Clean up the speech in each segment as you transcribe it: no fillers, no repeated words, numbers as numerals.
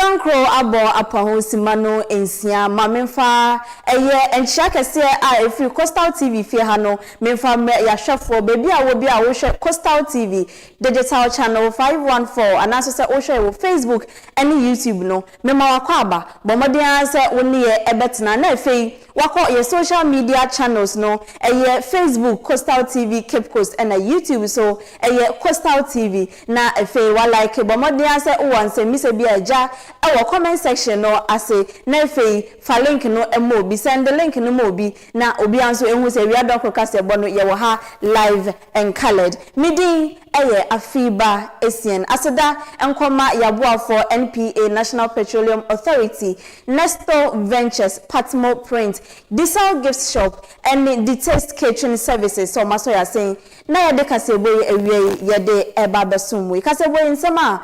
Sankro abo apaho simano ensia mamemfa eye enchia kese a efi Coastal TV fie ha no memfa ya hwefo bebi a wo hwe Coastal TV digital channel 514 anaso se wo hwe wo Facebook and YouTube no mema wakwa aba bomodin se woni ye ebetena na efei wako ye social media channels no eye Facebook Coastal TV Cape Coast and YouTube so eye Coastal TV na efei wa like bomodin se wo wanse mise bi aja ewo comment section no ase na efei fa link no emo bi send the link no mo bi na obi anso ehu se wi adon kase bo no ye wo ha live and colored midin eye AFIBA ESSIEN aseda enkoma yaboa for NPA National Petroleum Authority Nesto Ventures Patmo Print Diesel Gift Shop and the Taste Kitchen Services so maso ya saying na yede kasebo ewie yede eba besumwe kasebo nsema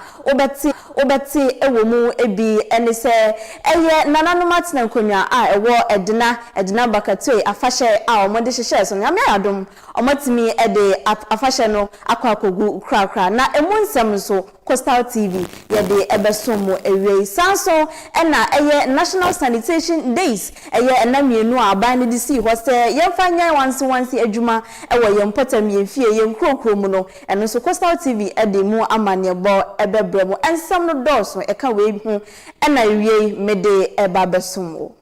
obeti ewo mu ebi ene se eye nananumat na nkonwa a ewo edina bakatwe afahye a omode hyehye so nyame adom omotimi ede afahye no akwakogu krakra na emunsem so Coastal TV yede ebesumu ewie sanso na eye National Sanitation Days eye enamienu aban ne disi hose yemfanya wansi adwuma ewo yempota miemfie yenkrokro mu no eno so Coastal TV ede mu amanebo ebebremu ensam no doso eka we hu na ewie mede ebabesumu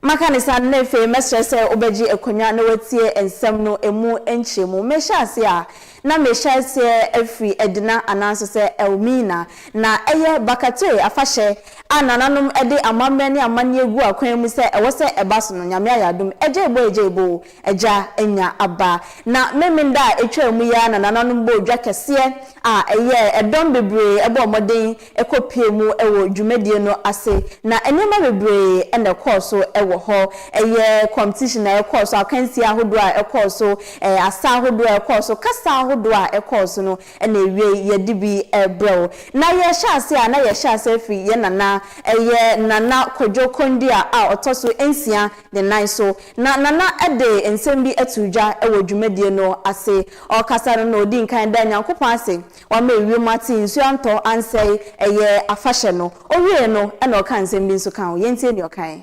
makanisa nefe mesrese obeji ekonya na watie ensam no emu enchemu mehase a na mehase afri edina ananso se elmina na eye bakatwe afahye anananom ede amamre ne amane egu akwan mu se ewo se ebaso no nyame ayadum ejebo eja enya aba na meminda etwa mu ya na nananom bo dwa kese a eye edom bebre ebo moden ekopie mu ewo dwumadie no ase na enema bebre ene course ewo ho eye competition na course akansi ahodo a course asa ahodo a course kasa ahodo a course no ene ewie yedibi ebrew na ye hyase a na ye hyase free ye nana eye nana kojo kondi a otoso ensia the nine so na nana ede ensembi etudwa ewo dwumadie no ase o kasara no odi nkan da nyankopon ase wa ma ewie mati nsu anto ansei eye afahye no owie no ena o kan nsem bi nso kan ye ntie ni o kan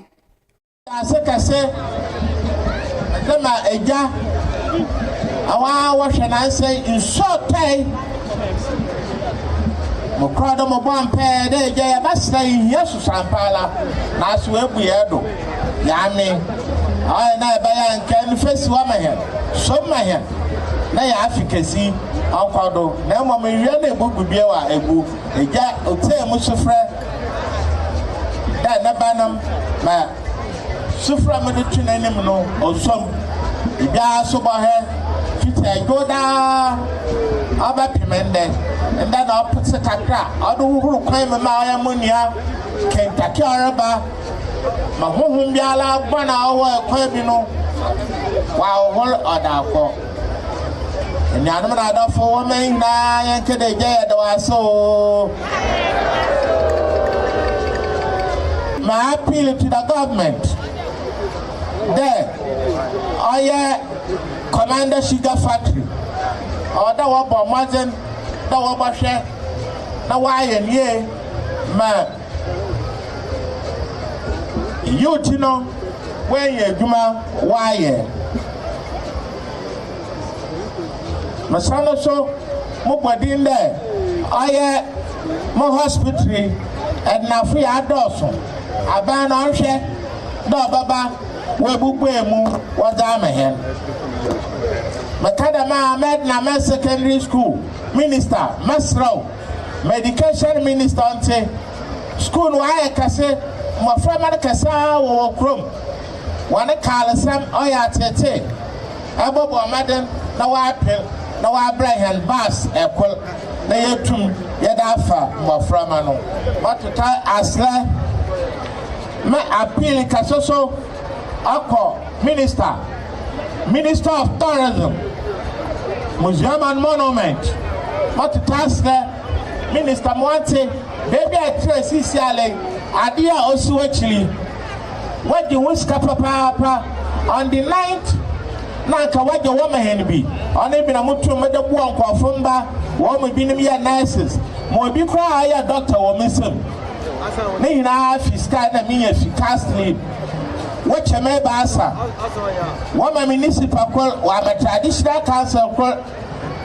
kase kama eja awa wahwe na say in short time mo krado mo bompe de eja ya basra yesu sampala na so ebu yedo ya mi ay na ba ya nkan face wa ma he so ma he na ya afikasi ankwado na mo me wie na ebugu bie wa egu eja ote mu sofre da na banam ma sufra me de tunanim no osom ibia so ba he fita goda aba pimende nda na opose kakra odo huru kwan me ma ya munia kentaki araba ma hohum biala gbana owo ekwa bi no wa hol odako nyanum na da fo wo men na yankede je ya da waso my appeal to the government there Commander Sugar Factory or that was Bomazen, that was Bashe, now why and ye, ma you know when you Juma, why Masano so Mubadin there, my hospital and now free Adolson, I ban on share, no baba. Webukwemu wazamehen Makadama Ahmed na secondary school minister Masro medication minister ante school wa kase maframa kasa wo krom wane kalesam oya tete abobo amaden na wa apel na wa abraham bas ekol na yetum yedafa maframa no matuta asla ma appeal kasoso Ako Minister of Tourism, Museum and Monument, Matutasle, Minister Mwante, baby at Tracy Siale, Adia also actually, what the Whisker Papa on the 9th, Nanka, what the woman be, on even a mutu made a walk of Fumba, woman being near nurses, more be cry, doctor or miss him. ne nyinaa fiscal na me yɛ fiscal sleep what you may basa one municipal call or traditional council call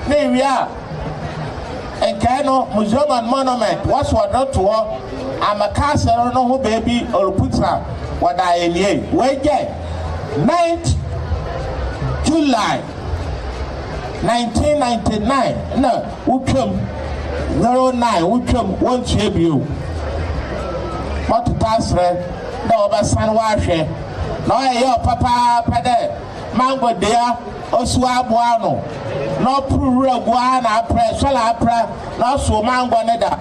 name ya and Kano museum and monument what's what not to war I'm a castle no who baby or putra what I am wait get 9th July 1999 no who come 09 who come one tribute what to pass red no but san washe no yo papa pade mango dia osua boano no puru guana pre sola pre no so mango ne da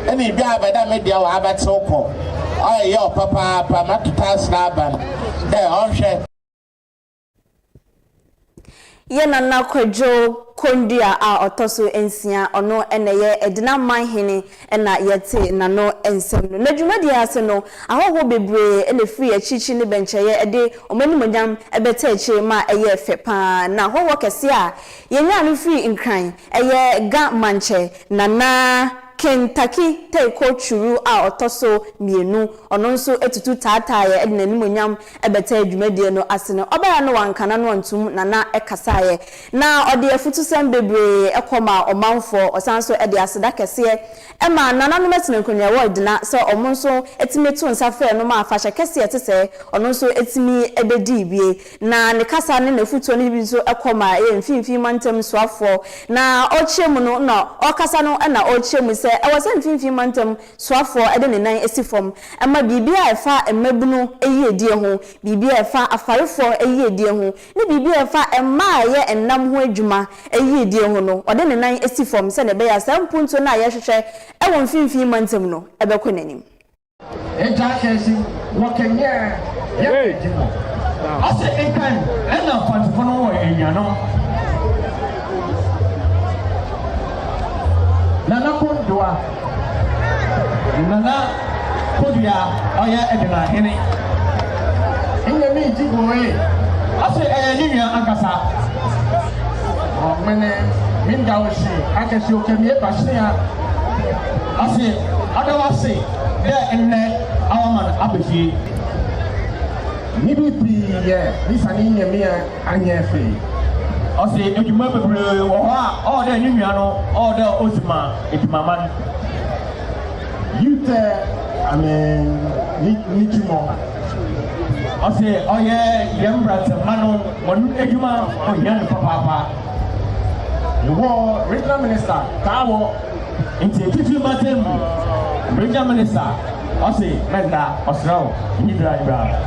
eni bia abeda media wa abete uko yo papa matutas na ban de onhwe ye nana kwadwo kondia a otoso ensia ono eneye edina manhene na yete nano ensem no nadwumadi ase no ahoho bebre ene free achichi ne bencheye ede omanimonyam ebeta achi ma eye fepa na howo kese a yenya no free nkran eye ga manche nana Kentucky take churu a otoso mienu ono nso etutu taataye edinanimonyam ebeta adwumadie no ase no obaya no wankana no antum nana ekasaye na ode afutusem bebre ekoma omanfo osanso ede aseda kese ema nana no metene nkonwa word na se omo nso etimetu nsafe no ma afahye kese etese ono nso etimi ebedi bie na ne kasa ne nafutuo ne bi nso ekoma ye mfimfim mantem soafo na ochemu no na okasa no na ochemu se I was in mantem swafo ede ne nan esifom ama bibia efa emabunu eyi edie ho bibia efa afarefo eyi edie ho ne bibia efa emaaye ennam ho adwuma eyi edie ho no ode ne nan esifom se ne be ya sampunto na ye hwehwe ewo mfimfim mantem no ebekọ nanim enta kesi wokenye ye ase enkan ena fanfo no wo enya no Nana Kondua Nana Kodia Oya Edena Hene Inga mi jigoe Ase Eya Ankasa Mene Minga Oshi Akasi Okemie Bashia Ase Adawase De Enne Awaman Abefi Nibi Pi Ye Nisani Nyemia Anyefe Ose edwuma bebre wo ha all the nyua no all the osima edwuma youth nitimo ose oye yembrat manu wonu edwuma oyan papa wo regional minister tawo inti fifi matem regional minister ose menda osrawo nyidra ibra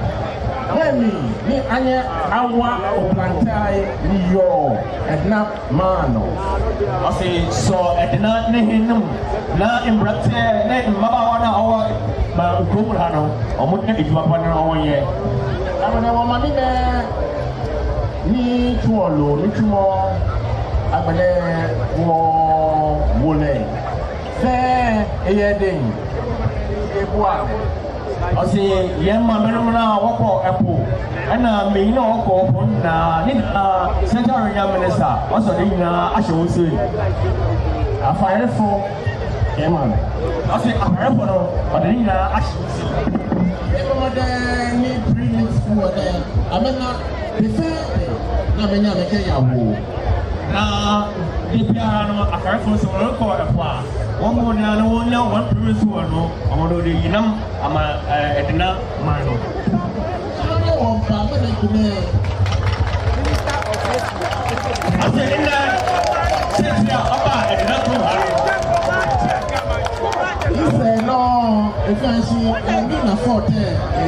Wemi ni anye awa oplantai ni yo edna mano ase so edna ne hinum na imbrate ne maba wana awa ma ukomul hano omutne eduma pana awonye amana wamani ne ni tuolo ni tumo agbele wo wole fe eyeden ebua Ose yemma menumna wako epo ana me ina wako opo na ni central regional minister also dey na asho so afarefo yemma ose afarefo no ode ni na asho so yemma de ni premise for the amena prefer na menya meke yawo na dipia no afarefo so ko epo a one more than one previous one, or the Yinam, Edna Mano. I said, in that, since you are about Edna, you say, no, if I see, I didn't afford a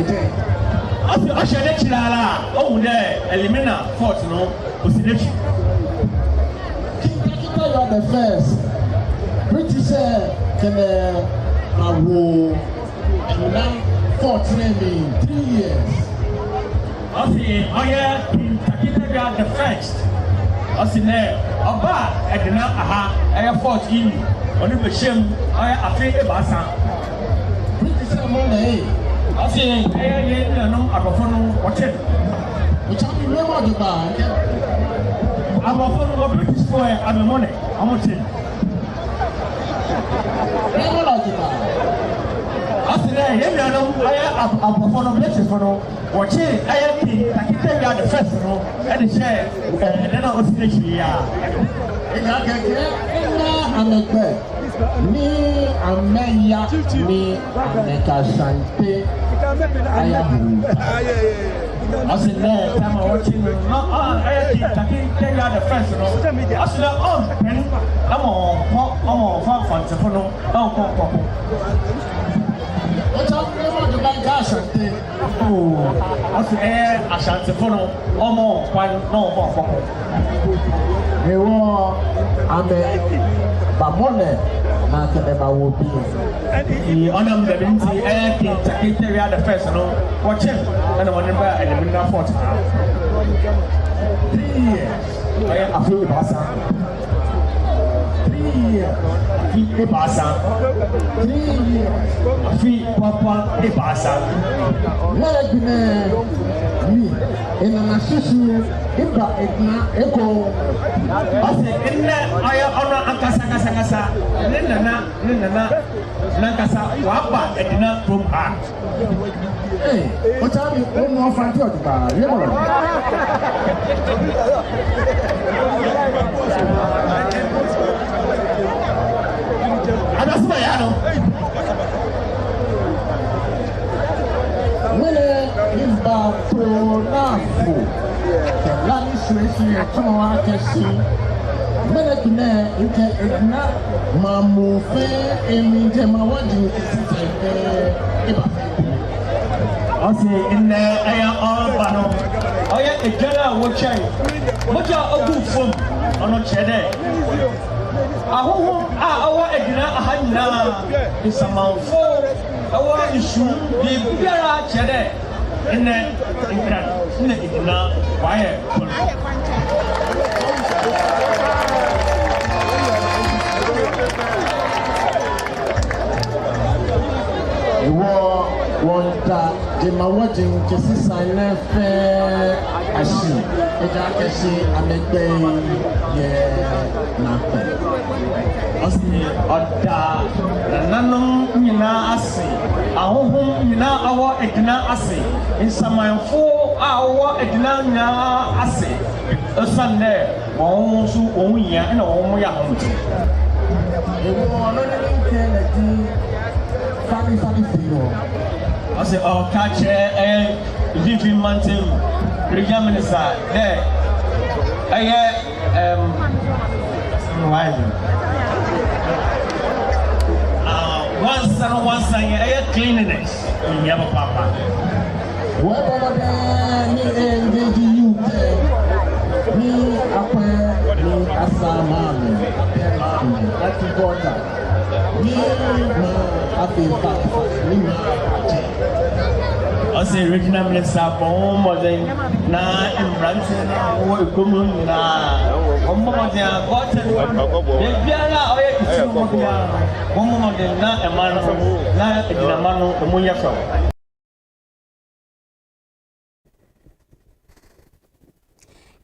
day. I said, I should oh, there, Elimina, Fort, no, was the nation. You are the first. British can awo and now 3 years. Okay, I am the first. I see there, Oba, I did not have 14 on the shame. I think about some British Monday. I see, I know a phone watch it. Which I remember the bar. I'm a phone of British boy and the money. I'm watching. Asine then here I am for no places for no watch it I can tell you the first no and share and then I was finished here I'm a girl. Me Ameya me Ameka Sante I am I said there time I watching no I can tell you the first no I said I'm on fun for no what's up the bank Asante oh I said Asante for no more no he was Bamone na Kedeba will be the honor the binti Takitari the first no watch him and one number and the middle fort 3 years I am AFIBA 3 years AFIBA 3 years AFIBA let me in an association Echo I said in that I honor Ankasa Nana Nankasa Wapa Edina from her. Hey, what are you on for I don't say I know. Is about to laugh. Lani swesi atoa kesi menekine nke na mamufe eminte mawadi sisebe ose in aya bano oya ejara wo chai moja ogu fom ono chede ahoho awo edina ahanyina isamanfo awo isu bi biara chede in why wonta de mawajin kesi sign fe ashi eja kesi amegbe ye na pe asi oda nanom nyina ase ahohom nyina awo edina ase insamanfo awo edina nya ase osande won su onwia na won ya homuti ewo no ni nke na di fami firo asi o kache vivi mountain regional minister there why once cleanliness in Yaba Papa. Whether ni engage you ni apa ni asamami that's important ni ma AFIBA ni ma I say regional minister for more than na imbrance na wo ekonomi na omo mo dey gotten e biara o ye isi mo biara omo mo dey na e man na edina manu emu yeso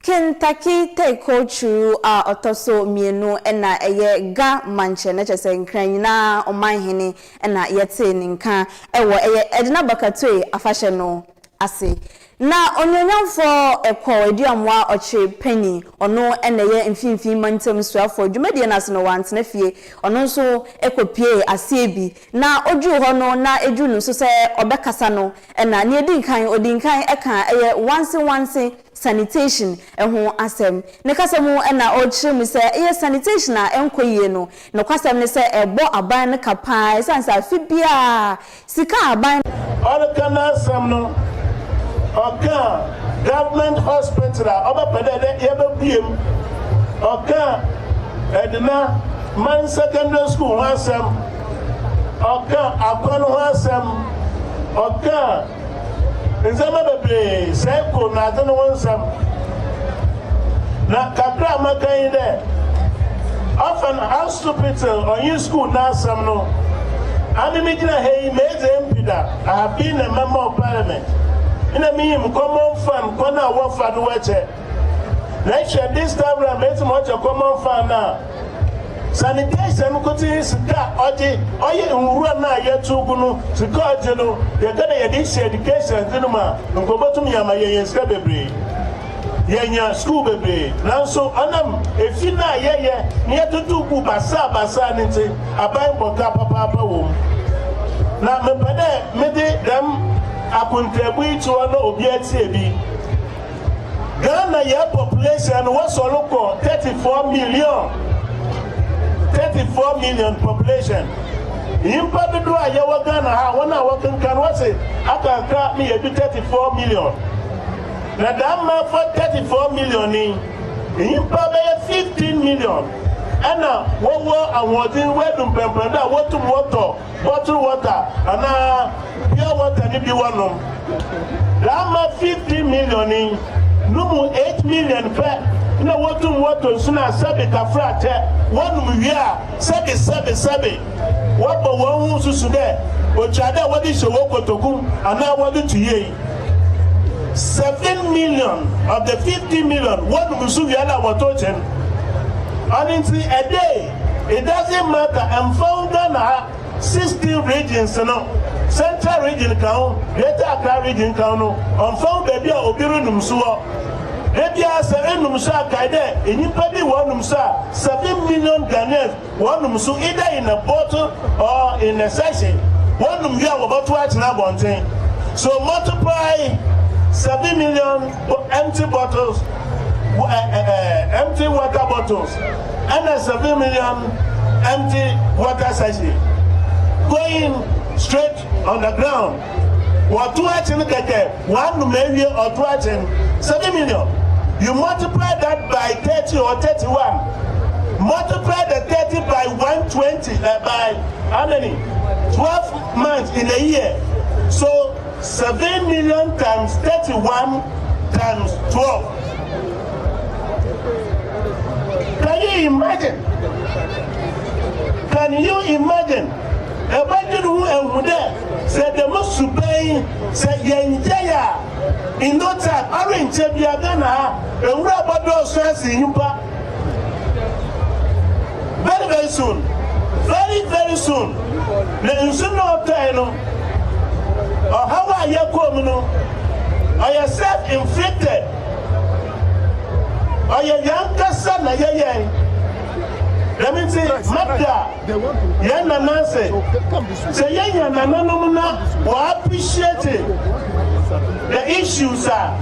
Kentucky take through otoso mienu na eye ga manche na chese nkran nyina omanhene na yete ninka ewo eye edina bakatoe afahye no ase na onyonyamfo ekwo eduamwa oche penny ono na ye mfimfim mantem suafo dwumedie na no wantena fie ono nso ekopie ase bi na oju ho no na eju no so se obekasa no na ne odinkan eka eye once sanitation eho asem ne kasemu na ochirem se eye sanitation a enkoyie no no kwasem ne se ebo aban ne kapa sansa fibia sika aban kana sam no oka government hospital oba pedede yebebiem oka edna man secondary school hasem oka akwano hasem oka nzama bebe seko na adeno wonsam na kakra makan de often hospital or you school na sam no ani me gina hey meze mpida I have been a member of parliament ina mi common fund kona wo fund weche na this time round make much common fund na sanitation kotin sika oje oye nwura na yetu no sika oje no ye gada ye dis education dinuma ngobotum yama ye sika bebre yenya school bebre nanso anam efi na ye ne yetutu ku basa nti aban boka papa wo na mepede mede dem akontribu to no obi atie bi Ghana your population was local 34 million population. Impact do a yawa Ghana ha wana wakan kan wase aka me you 34 million. Na dama for 34 million ni impact 15 million. Ana wowo awodin wedum pempenda wotum water bottle water ana pure water ni bi wonom. Dama 15 million ni no 8 million per na wotum water suna sabe ka frate wonum wia sabe wabo won susu de o chada wodi showo kotokum ana wodi tuye 7 million of the 50 million wonum su wia na wotochen honestly a day it doesn't matter I'm found na 16 regions no Central region count, Greater Accra region count no on found baby obiru numsuo Ebia se enumsa kaide enipadi wanumsa 7 million Ghanaians wanumsu either in a bottle or in a sachet wanum ya woboto atina bonten so multiply 7 million empty bottles empty water bottles and 7 million empty water sachet going straight on the ground what to action keke one maybe or to action 7 million. You multiply that by 30 or 31. Multiply the 30 by 120 by how many? 12 months in a year. So 7 million times 31 times 12. Can you imagine? Can you imagine? Imagine who and there said the most superior said Yenjaya. In no time, I mean, Chebia Ghana, and Rabado says in Yupa. Very soon. Very soon. The Insuno Tano, or how are you coming? Are you self-inflicted? Are you young son? Let me say, Magda, Yana Nancy, say, Yana Nanona, or appreciate it. The issues are,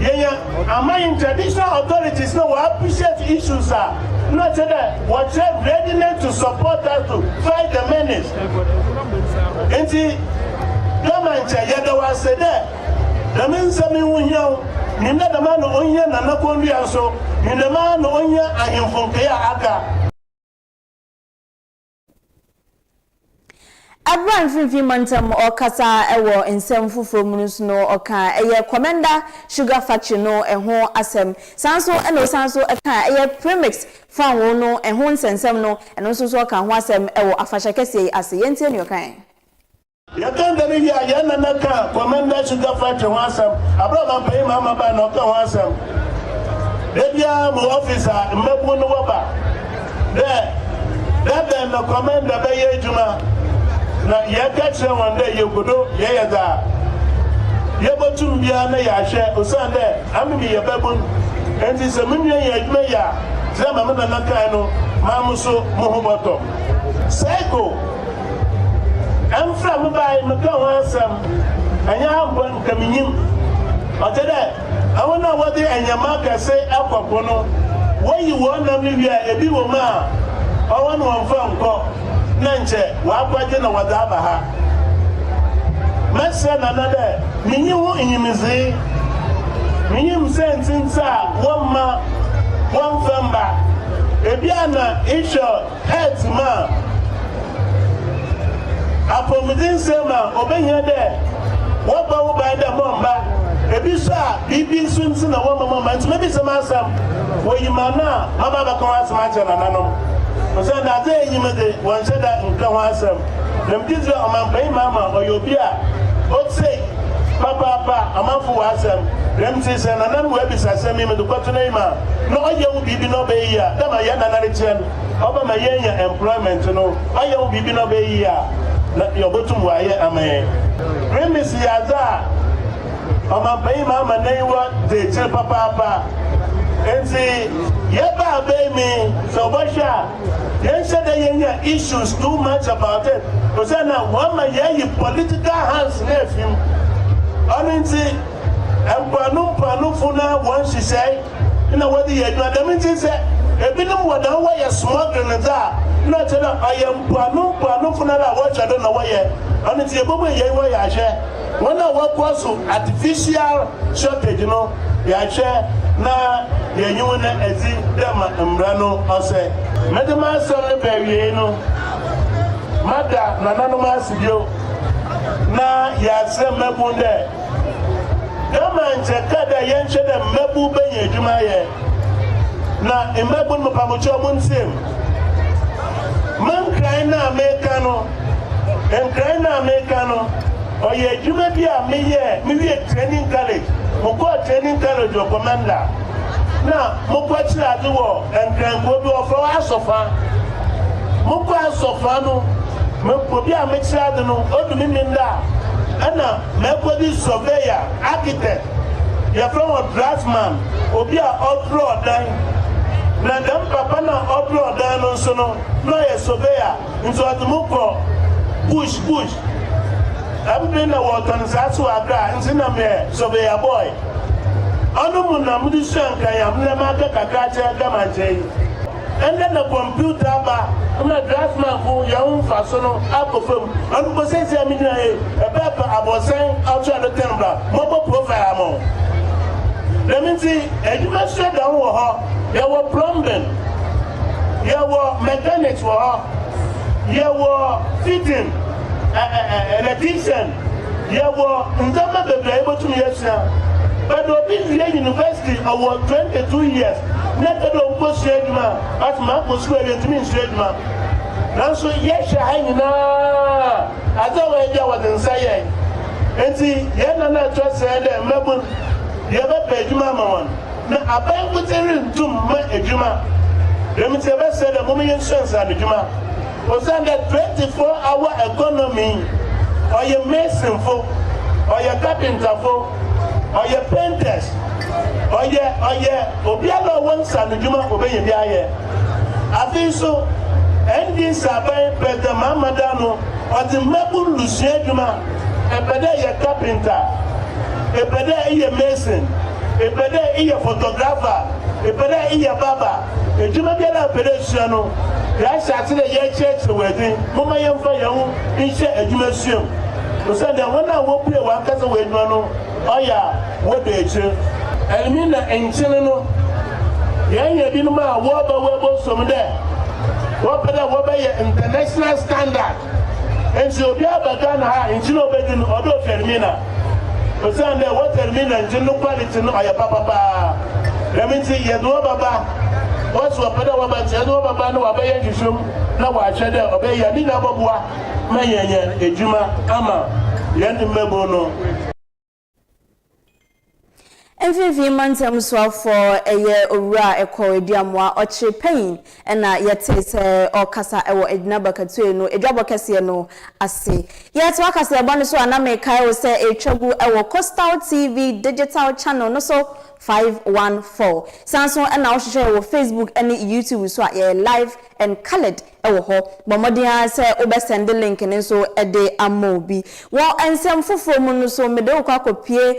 among traditional authorities, no, appreciate issues are not that what's readiness to support us to fight the menace. And see, government, Yadawa said that. The men say, Nina the man onya na nakondia so nina man onya ahimfonkea aka Abraham Fifi Mantam Okasa ewo nsem fufuro munus no oka eye Commander Sugar Factory no eho asem sanso eno sanso eka eye premix fan wo no eho nsensem no eno so oka ho asem ewo afasha kese ase yentie ne okan Yakanda ni ya yana naka Commander Sugar Factory ho asem Abraham pay mama ba no ka ho asem Ebia mo officer mmebu no waba that the commander be yejuma na yakache one day yogodo yeyada yebotum bia na yahwe osande amimi yebabun enti se munye yedme ya zama mena naka no mamuso mohoboto seko amfra mbai meka wansam anya ambon kaminyim otede awona wodi anyama kase akwapo no woyi wona miwia ebi wo ma awona wonfa nko nanche wagwaje na wadaba ha mese na nade minyi hu inyimizi minyi msentinsa womma wonfamba ebiana isho health ma apomidin sema obenya de woba woba de bomba ebisa bibi sunti na womma nti mebi sema asam woyimana mama ba kan asama che na nanom Osa na ze yimede wan sheda nka ho asem dem dizra amampai mama oyobia otse papa amafu asem dem se se na nan we bisa asem me do kwato na ima no oye wo bibi no be ya dama ya na na re chen oba ma yenya employment no aye wo bibi no be yi a na yobotum wa ye amen premise ya za ama bai ma manaiwa de che papa enti yeba be mi so bosha yen said yenya issues too much about it because na one ma ye political hands na fim onenti empanu funa one she say na wadi ye do dem tin say ebinum wadan wa ye smuggling za na tell I am panu funa la wa chado na wa ye onenti ebobo ye wa ya hye wona wa kwaso artificial shortage no ya hye na yenyu na ezi dema mra no ose medema sore bewie no mada na nanu asibio na ya se mebunde dema ncheka da yenche da mebu benye adwuma ye na emebun mo pamocho mo nsem man krai na America no oye adwuma bi a meye mi wie training college mo go training college o commander na mo kwa chirade wo enkranko bi ofo asofa mo kwa asofa no me ko bi a me chirade no odumi minda ana me ko di surveyor architect ya from a draftsman obi a odro dan na dam papa na odro dan no so no ye surveyor nso atumo ko bush I'm doing a water and that's what I got. And I'm surveyor boy. I don't know what I'm never and then the computer bar, I'm a draftsman for young Fasono, Apple film, and possess a paper I was saying outside the temple, mobile profile. Let me see, and you must shut down with her. There were plumbing, there were mechanics for her, there were fitting. Electrician, you were never be able to yes, but the university over 22 years, never don't go straight man, as Marco Square and mean straight man. Now, so yes, I know, as always, I was inside. And see, Yana just said, Melbourne, you ever paid Mamma one. Now, I buy with a ring to my Juma. Let me tell you, said a woman insurance and the Juma. Was that 24-hour economy, or your mason for, or your carpenter for, or your painters, or your Obiala once and the Juma obey the air. I think so, and this are by Peter Mamadano, or the Mabu Lucia Juma, a better your carpenter, a better your mason, a better your photographer, a better your barber, a Juma Gala Pedestiano. Yes, I said, yes, church wedding. Mama, young for young, in share a gymnasium. So said that when I walk here, one cousin with Mano, oh, yeah, what they say. I mean, and Chileno, young, you didn't know what about some there. What better, what by your international standard? And so, be able to in Chino Bedin, although Fermina. But Sunday, what Fermina and Chino quality, no, I papa. Let me see, you know, Baba. What's what better about Baba no obey you show na wa chede obey ya ni na babua mayenye ejuma ama yandi mebo no Every month I'm so for a year ora e korediamwa oche pain na yete se okasa ewo edina bakatu no edwabo kase no ase yete wakase eba so aname kai wo se etwagu ewo Coastal TV digital channel no so 514 Samsung and now share with Facebook and YouTube so live and colored ewo ho bomodia say obe send the link and so e de amobi won ensem foforo mu no so mede okwa kopie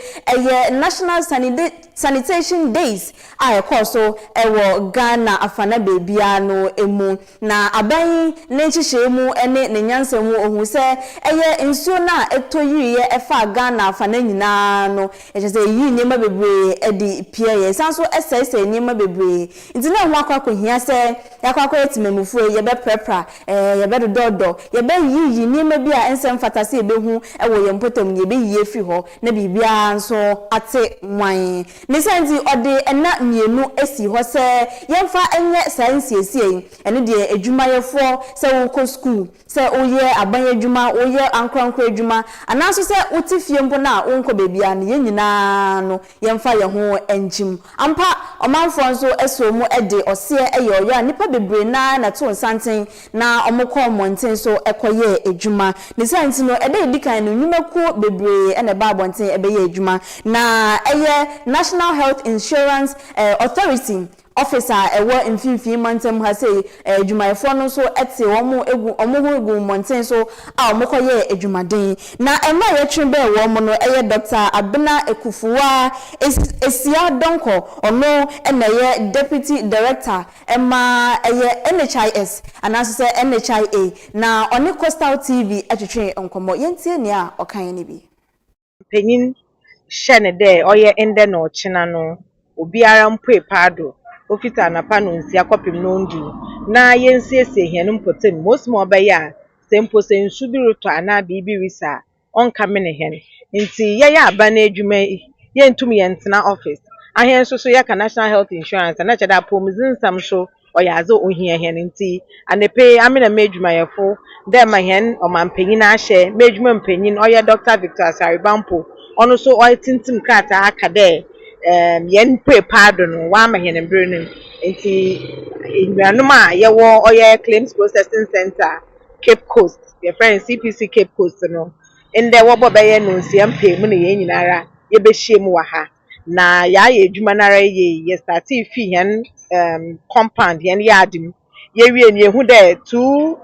National Sanitation Days I so ewo Ghana afana bebia no emu na aban nenchihye mu ene ne nyansa mu ohun se nsuo na etoyiye efa Ghana afana nyina no se yi nyema bebre edi pie ye sanso ese nyema bebre nti na ho akwa kohia se yakwa etimemufu ye be prepra ye be dodo ye be yi nyema bia ensem fatase ebehu ewo ye mpotom ye be yi fi ho na bibia nso ate wan ne senzi ode ena mienu esi ho se yemfa enye science esie ene de adwumayefo se wo ko school se oye aban adwuma oye ankrankra adwuma anaso se utifie mpo na wonko bebia ne nyina no yemfa ye ho omo enjim ampa omanfo nso eso mu ede ose eyo ya nipa bebre na to nsanten na omokọ monten so ekoye ejuma ne santi no ede edikan no nyumaku bebre ene ba bonten ebeye ejuma na eye National Health Insurance Authority officer ewo mfimfin mantem ha say ejumafo no so ete omo egu monten so a omokoye ejumaden na ema ye twembe ewo mo no eye Dr. Abena Ekufuwa Esia Donko ono eneye Deputy Director ema eye NHIS anaso say NHIA na oni Coastal TV atwetwe nkomo yentie ne a okan ne bi penyin hye de oye ende no china no obiara mpoe paado ofita na panonsi akopim no ndu na yensiesie hia no mpotem most mo obeya sempo sensu bi roto ana bibi risa onka mene hen nti ye ya aba na adwuma ye ntum ye ntena office ahen so ya ka National Health Insurance na cheda pomzinsam so oyazo ohia hen nti anepe amena medwuma yefo dem hen omampanyin ahye medwuma mpanyin oye Dr. Victor Saribampo ono so oitintim krata akade yen prepado no wa mahene brenu enti enwanum a yewo oye Claims Processing Center Cape Coast your friend CPC Cape Coast no ende wo bobe no nsia mpem na ye nyinara ye behiem wa ha na ya ye adwuma nara ye start fi hen compound yen yadim ye wie ne hu de two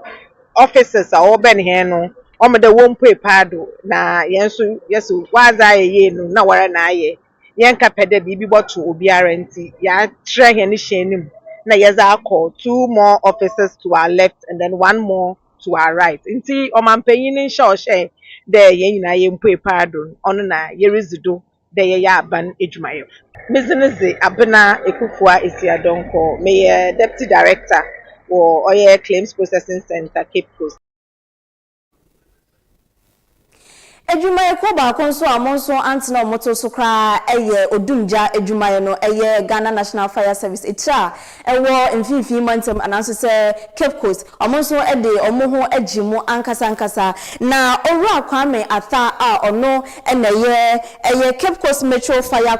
officers a oben hen no omede wo prepado na yenso yeso waza ye no na wara na aye yen kapede bibi boto obiara nti ya tre hen hyenim na yeza akọ two more officers to our left and then one more to our right nti omampanyin nhye de yen nyina ye mpoepado ono na ye rezido de ye ya aban edwumayef business Abena Ekufuwa Esia Donko me deputy director for Oye Claims Processing Center Cape Coast. Ejumaye ko ba kon so amonso antina moto so kra eye odumja ejumaye no eye Ghana National Fire Service itra ewo mfimfin mantem ananso se Cape Coast amonso ede omoho agimu ankasa na owura Kwame Ata a ono eye Cape Coast Metro Fire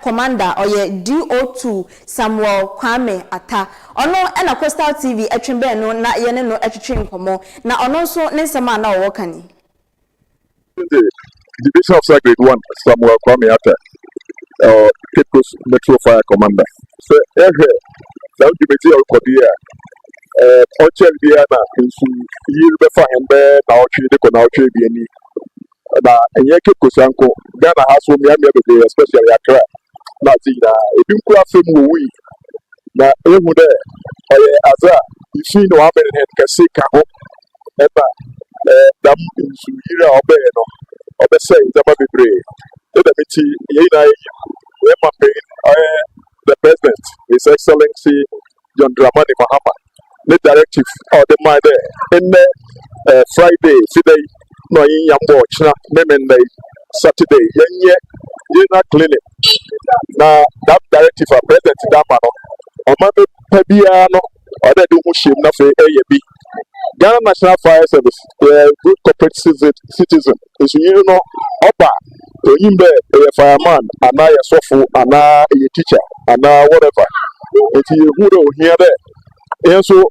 Commander oye DO2 Samuel Kwame Ata ono na Coastal TV etwembe no na ye ne no etwetwe nkomo na ono so ne nsema na owo kani the Division of Grade 1, Samuel Kwame Atta, Cape Coast Metro Fire Commander. So, here, now you may see our Kodia, Ochen Diana, in Yilbefa and Bear, now the Konachi Bieni. And Cape Coast Uncle, Ghana has one Yami, especially Accra. Lazina, a Dunkra film we. Now, over there, Aza, you see no Amen and Kasika, Eba. Dam insuyira obey no obese zama bebre e da meti ye na we campaign the president His Excellency John Dramani Mahama the directive or the mind in Friday today no yin yambo china memende Saturday yenye na clinic na that directive for president dama no o ma be pabia no o da du mu shem na fe eyebi Ghana National Fire Service, good corporate citizen, is you know, Opa, to him a fireman, and I a sofu, and I a teacher, and whatever. It's you who hear there. And so,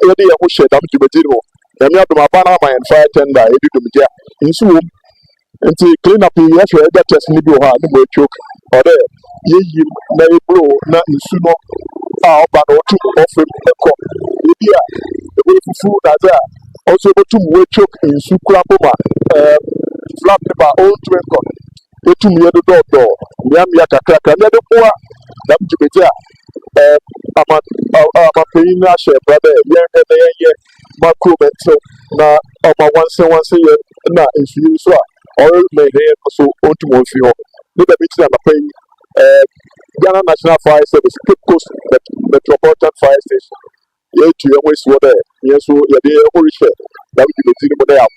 Eddie, I wish them to be deal. And you have to my Panama and fire tender, Eddie to me, in Zoom, and to clean up the actual test in the hard, no choke, or there. Ye, may blow, not in Suno, but or two of him, the food as also to we choke in Sukrapoma, flat paper, old record. They to me the door, Yamia crack, another poor, that to be there. I'm a paying share, brother, yeah, Macro, so now about once a year, now in Susa, all may have so old to one feel. Little bit I'm paying Ghana National Fire Service, Cape Coast Metropolitan Fire Station. Ye to your waste water, yes, so you're the only share that we can see what they are.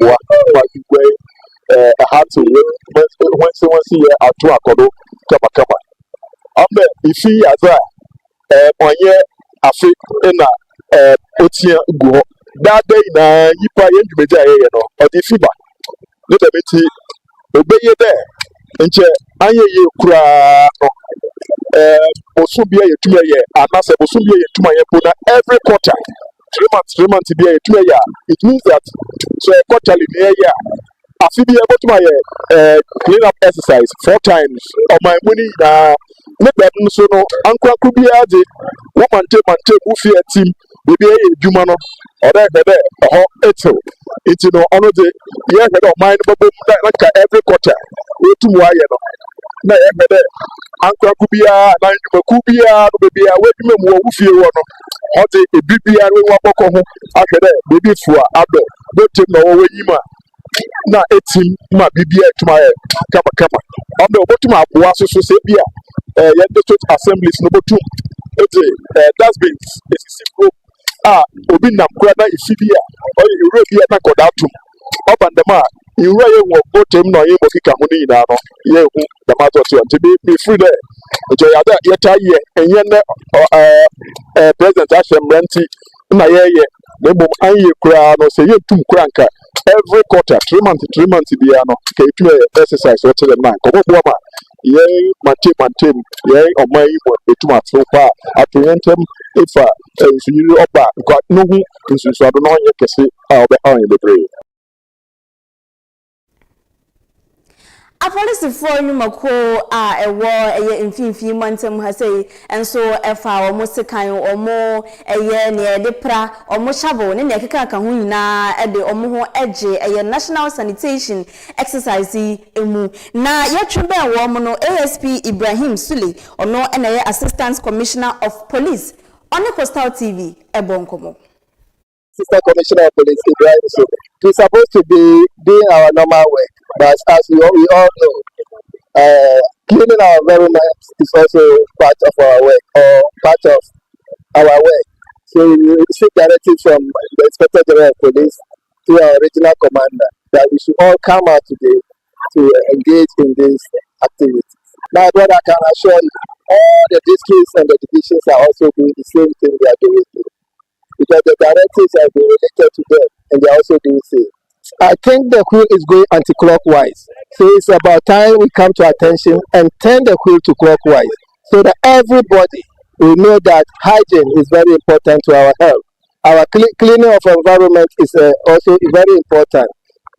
A hard to when someone see a two akodo, kama. If he has a 1 year, a fit in a Otia go that day, na Yipa Meja, or the FIBA. Let me see, obey you there. And I hear you cry. Osubia yetume ye anase osubia yetuma ye pona every quarter 3 months be yetume ya it means that so quarterly near ya AFIBA botuma ye clean up exercise 4 times on my money na ne bedun so no anko akubia de wo mante bu fi team bibi ye djuma no ore hede ho eto iti no ono de ye hede o mind bobo na ka every quarter wetumu aye no na ye hede anko akubia na djuma kubia no bibia wedwuma mu wo fie wo no ode ebibia we wo akoko ho ahede bibi fua ado botem na wo wanyima na etim ma bibia etuma kama obe obotuma aboa so se bia ye de assemblies no botum ete dustbins esisi pro obi nam kura na ifibia o ire bia na kodatum obandema ire ye wo botem no ye mokika ho ni na no ye hu damato to ante be free there ejo ya da ye ta ye enye ne president ashemranti na ye na bom anye kura no se ye tum kura nka every quarter 3 months bia no ke tu exercise what them na ko bo ma ye maintain ye omai mo etum atro pa aprentem ifa nsuyiri oba ko no hu nsusu ado no ye kese a obe anye bebre Apolisifoɔ nnwumako a ɛwɔ ɛyɛ mfimfini mantem ha sei enso ɛfa wɔn sekan wɔn ɛyɛ ne ɛde pra wɔn shovel ne ɛkeka ka ho nyinaa ɛde wɔn ho ɛgye ɛyɛ national sanitation exercise emu na yɛtwe bɛn wɔn no ASP Ibrahim Sule ɔno ɛna ɛyɛ assistant commissioner of police ɔne Coastal TV ɛbɔ nkɔmɔ. Assistant Commissioner of Police Ibrahim Sule. We're supposed to be doing our normal work, but as we all know, cleaning our environment is also part of our work or part of our work. So we receive directives from the Inspector General of Police to our regional commander that we should all come out today to engage in these activities. Now, what I can assure you, all the districts and the divisions are also doing the same thing they are doing today, because the directives have been related to them and they are also doing the same. I think the wheel is going anti-clockwise. So it's about time we come to attention and turn the wheel to clockwise so that everybody will know that hygiene is very important to our health. Our cleaning of environment is also very important.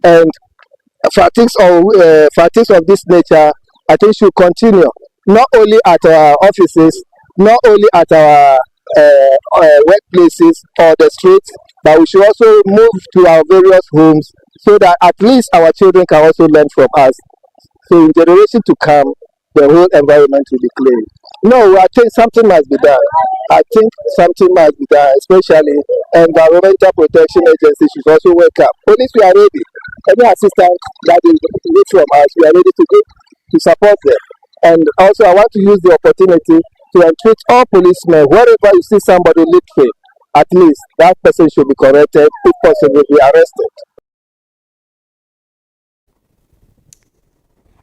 And practice of this nature, I think, should continue, not only at our offices, not only at our workplaces or the streets, but we should also move to our various homes so that at least our children can also learn from us. So in generation to come, the whole environment will be clean. No, I think something must be done. I think something must be done, especially environmental protection agencies should also wake up. Police, we are ready. Any assistance that is needed from us, we are ready to go to support them. And also, I want to use the opportunity to entreat all policemen, wherever you see somebody littering, at least that person should be corrected, if possible, be arrested.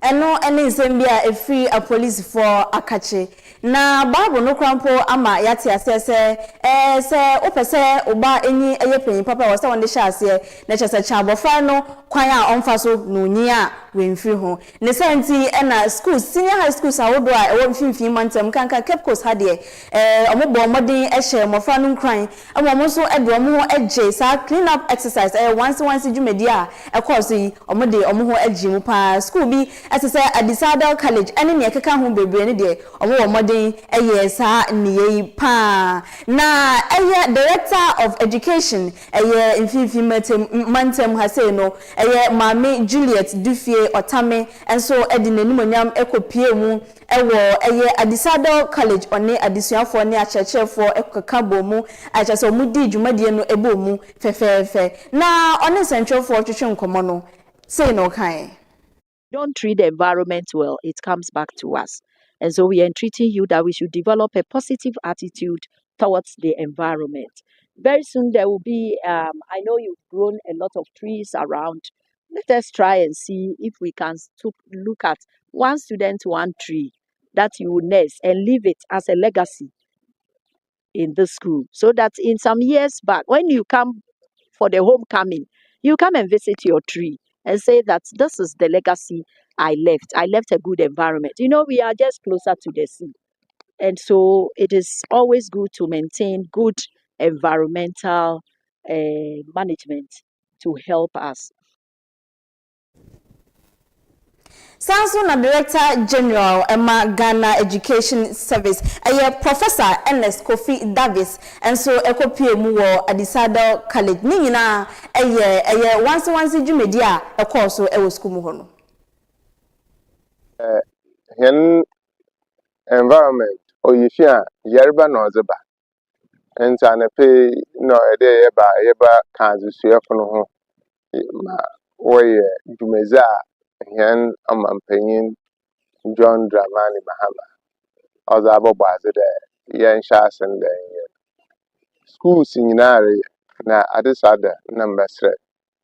Eno ene nsembia efri a police for akache na bible no krampo ama yate asese se opese oba enyi eye panyin papa wo se wonde hye ase na chese cha abofra no kwan a onfa so no nyi a wenfiri ho ne santi ena school senior high school sawodo a ewo mfimfini mantem kanka Cape Coast ha de omobo modin ehye mofra no nkran amomo so ede omo ho eje sa clean up exercise once dwumedi a ekọ so yi omode omo ho eji mu pa school bi asese Adisada College ene ne ekeka ho bebre ne de omo modin eye sa niye pa na eye director of education eye mfimfini mantem ha say no eye mame Juliet Dufie Otame enso edi nanimonyam ekopie mu ewo eye Adisada College one adisuafo ne achechefo ekeka bomu achese omudi dwumadie no ebomu fefefe na one centralfo twetwe nkomo no say no kan don't treat the environment well, it comes back to us. And so we are entreating you that we should develop a positive attitude towards the environment. Very soon there will be, I know you've grown a lot of trees around. Let us try and see if we can look at one student, one tree that you will nurse and leave it as a legacy in the school. So that in some years back, when you come for the homecoming, you come and visit your tree and say that this is the legacy I left. I left a good environment. You know, we are just closer to the sea. And so it is always good to maintain good environmental management to help us. Sanso na Director General Emma Ghana Education Service Professor Ernest Kofi Davis and so ekopie mu wo Adisado College ni nyina once dwumedi a course e school mu ho no hen environment oyifia yerba no zeba enta na pe no ede yeba kanzu suefo no ho ma woye dwumeza hen amampanyin John Dramani Mahama oza abogbaze de yen shasen de schools nyinare na adisada na mbesre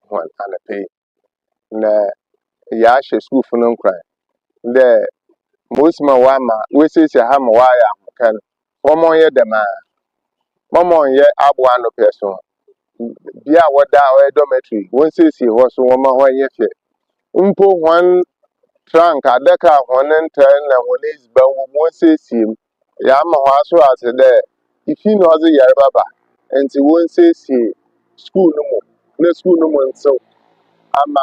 hon anape na ya she school fu no nkran de mosima wama wesese ha ma wa ya kan womo ye de ma momo ye abwa no peso bia woda o dormitory won sese ho so woma ho ye fe mpo hon trunk adaka honen tan na hones ba won sese ya ma ho aso ase de ifi no ze yare baba enti won sese school no mo na school no mo nso ama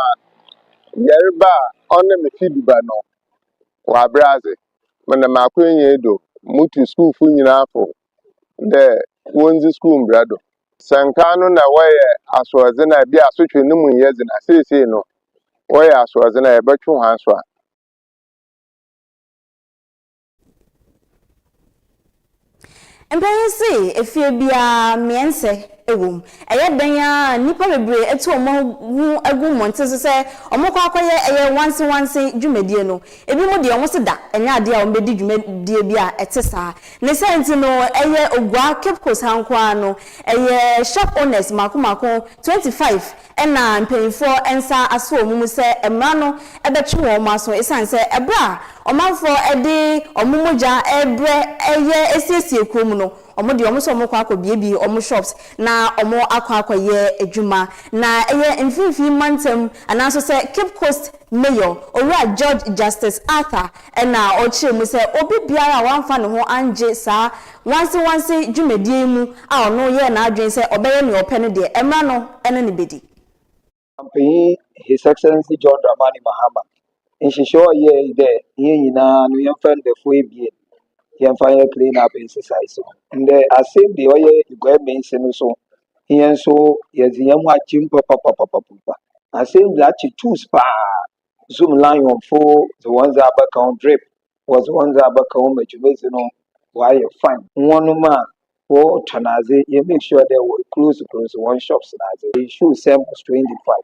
yare ba onne me fiduba no wa braze mana makwenye edo mutu school fu nyina afọ de wonzi school brado sankano na waye aswaze na bia asotwe nimu yeze na sese no waye aswaze na ebetwe hanso a Empensi efie bia miense ewom danya nipa bebre etu omo agu monte so se omo kwa akoye once dwumedie no ebi mo de omo se da enya ade a ombedi dwumedie bia etesa ne senti no ogwa Cape Coast hankwa no shop owners mako 25 ena mpenfo ensa aso omu se emra no ebetwe wo maso esanse ebra omanfo ede omomoja ebre esiesie krom no omo de omo so omo kwa akobiebi omo shops na omo akwaye adwuma na mfinfi mantem anaso se Cape Coast Mayor Owura George Justice Arthur na ochi mu se obi biara wanfa ne ho anje sa once dwumedie mu a ono ye na adwen se obeye ne opene de emra no ene ne bedi campaign His Excellency John Dramani Mahama in sure ye there yina no yemfa the fuebie yemfa ye clean up exercise and the same the oye government so here so yes yemwa chimpa papa I say that two spa zoom line on for the ones that back drip was the ones that back home why you fine one man or tanaze you make sure they were close one shops they show same 25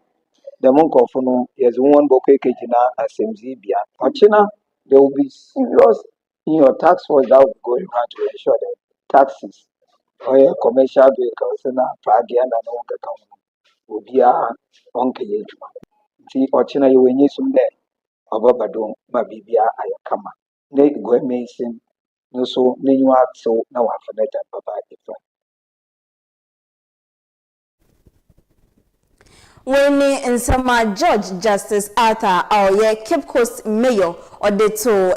the monk of no yes one bouquet kejina SMZ bia achina there will be serious in your tax force that will go you have to ensure that taxes or commercial vehicles na pragia na no ka will be on kejuma ti ochina you wenye sumbe ababado mabibia ayakama ne go amazing no so nenwa so na wa fanata baba different. Winnie Nsama George Justice Arthur Cape Coast Mayor Odeto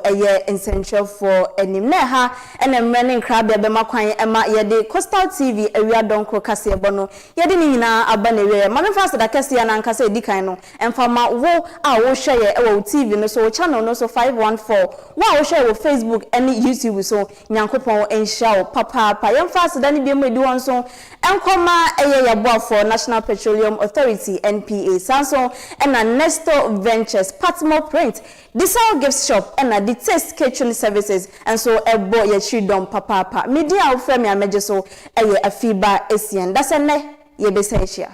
essential for enimneha enemrene krabia be makwan ema yede Coastal TV ewia donkro kase bono yede ni nyina aba na we ma memfa sada kase ya na nkase edikan no emfama wo a wo hweye ewo TV no so channel no so 514 wo hweye wo Facebook ene YouTube so nyankopon enhia wo papa yemfa sada ni biemu edi won so enkoma yaboafo National Petroleum Authority NPA Sanso and Nestor Ventures Patmo Print Diesel Gift Shop and the Taste Kitchen Services and so a boy yechidom papa media of frame ya meje so AFIBA ESSIEN that's a ne ye beseshia.